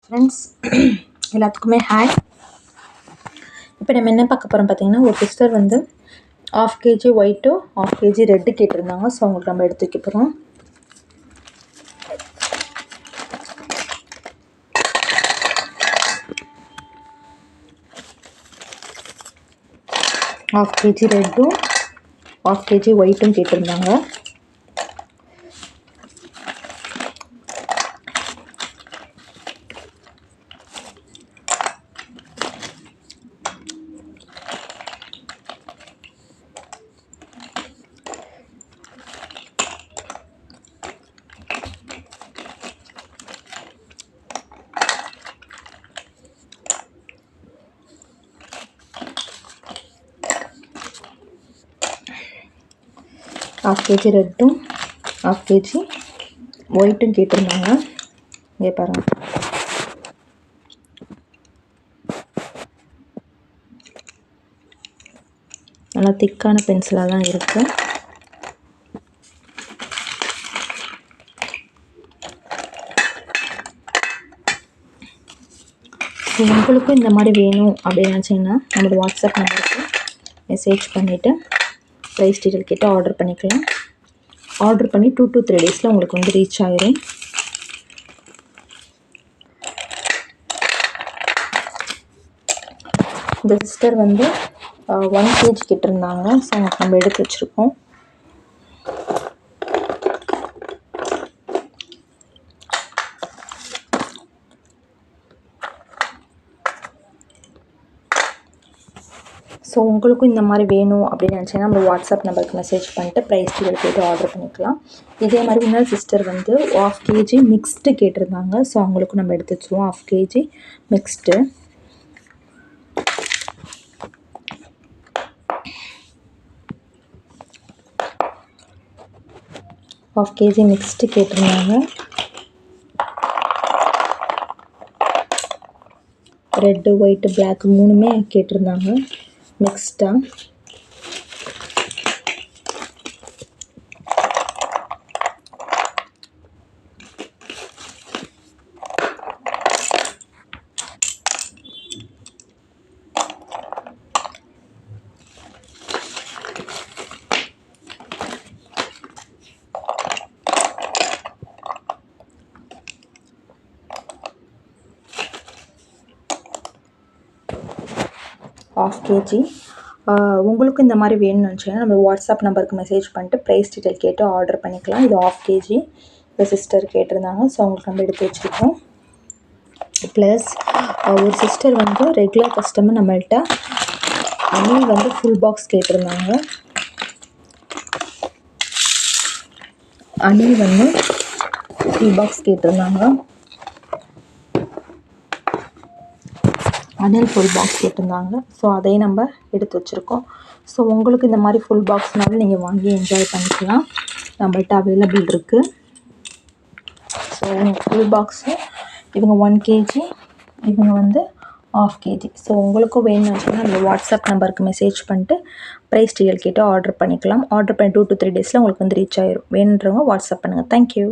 Friends எல்லாத்துக்குமே hi. இப்போ நம்ம என்ன பார்க்க போகிறோம் பார்த்தீங்கன்னா, ஒரு சிஸ்டர் வந்து 1/2 kg ஒயிட்டும் 1/2 kg ரெட்டு கேட்டிருந்தாங்க. ஸோ அவங்களுக்கு நம்ம எடுத்து வைக்க போகிறோம். ½ kg ரெட்டும் 1/2 kg ஒயிட்டும் கேட்டிருந்தாங்க. ½ kg ரெட்டும் 1/2 kg ஒயிட்டும் கேட்டிருந்தாங்க. இங்கே பாருங்கள், நல்லா திக்கான பென்சிலாக தான் இருக்குது. ஸோ உங்களுக்கும் இந்த மாதிரி வேணும் அப்படின்னு நினச்சிங்கன்னா நம்மளோட வாட்ஸ்அப் நம்பருக்கு மெசேஜ் பண்ணிவிட்டு ப்ரைஸ் டீட்டெயில் கேட்டு ஆர்டர் பண்ணிக்கலாம். ஆர்டர் பண்ணி 2 to 3 days உங்களுக்கு வந்து ரீச் ஆகிடும். இந்த சிஸ்டர் வந்து 1 kg கேட்டிருந்தாங்க. ஸோ நம்ம எடுத்து வச்சுருக்கோம். ஸோ உங்களுக்கும் இந்த மாதிரி வேணும் அப்படின்னு நினச்சிங்கன்னா நம்ம வாட்ஸ்அப் நம்பருக்கு மெசேஜ் பண்ணிட்டு ப்ரைஸ் டீட்டெயில் கேட்டு ஆர்டர் பண்ணிக்கலாம். இதே மாதிரி இன்னொரு சிஸ்டர் வந்து 1/2 kg மிக்ஸ்டு கேட்டிருந்தாங்க. ஸோ அவங்களுக்கும் நம்ம எடுத்து வச்சுருவோம். 1/2 kg மிக்ஸ்டு. ½ kg மிக்ஸ்டு கேட்டிருந்தாங்க. ரெட்டு ஒயிட்டு பிளாக் 3மே கேட்டிருந்தாங்க மிக்ஸ்டாக. ½ kg உங்களுக்கும் இந்த மாதிரி வேணும்னு நினச்சிங்கன்னா நம்ம வாட்ஸ்அப் நம்பருக்கு மெசேஜ் பண்ணிட்டு ப்ரைஸ் டீட்டெயில் கேட்டு ஆர்டர் பண்ணிக்கலாம். இது ½ kg இந்த சிஸ்டர் கேட்டிருந்தாங்க. ஸோ அவங்களுக்கு நம்ம எடுத்து வச்சுருக்கோம். ப்ளஸ் ஒரு சிஸ்டர் வந்து ரெகுலர் கஸ்டமர் நம்மள்கிட்ட அணில் வந்து ஃபுல் பாக்ஸ் கேட்டிருந்தாங்க. அணில் வந்து ஃபுல் பாக்ஸ் கேட்டிருந்தாங்க. அணில் ஃபுல் பாக்ஸ் கேட்டிருந்தாங்க. ஸோ அதையும் நம்ம எடுத்து வச்சுருக்கோம். ஸோ உங்களுக்கு இந்த மாதிரி ஃபுல் பாக்ஸ்னாலும் நீங்கள் வாங்கி என்ஜாய் பண்ணிக்கலாம். நம்மள்கிட்ட அவைலபிள் இருக்குது. ஸோ ஃபுல் பாக்ஸு இவங்க 1 kg, இவங்க வந்து ½ kg. ஸோ உங்களுக்கும் வேணும்னு வச்சுன்னா நம்ம வாட்ஸ்அப் நம்பருக்கு மெசேஜ் பண்ணிட்டு ப்ரைஸ் டீட்டெயில் கேட்டு ஆர்டர் பண்ணிக்கலாம். ஆர்டர் பண்ணி 2 to 3 days உங்களுக்கு வந்து ரீச் ஆகிடும். வேணுன்றவங்க வாட்ஸ்அப் பண்ணுங்கள். தேங்க்யூ.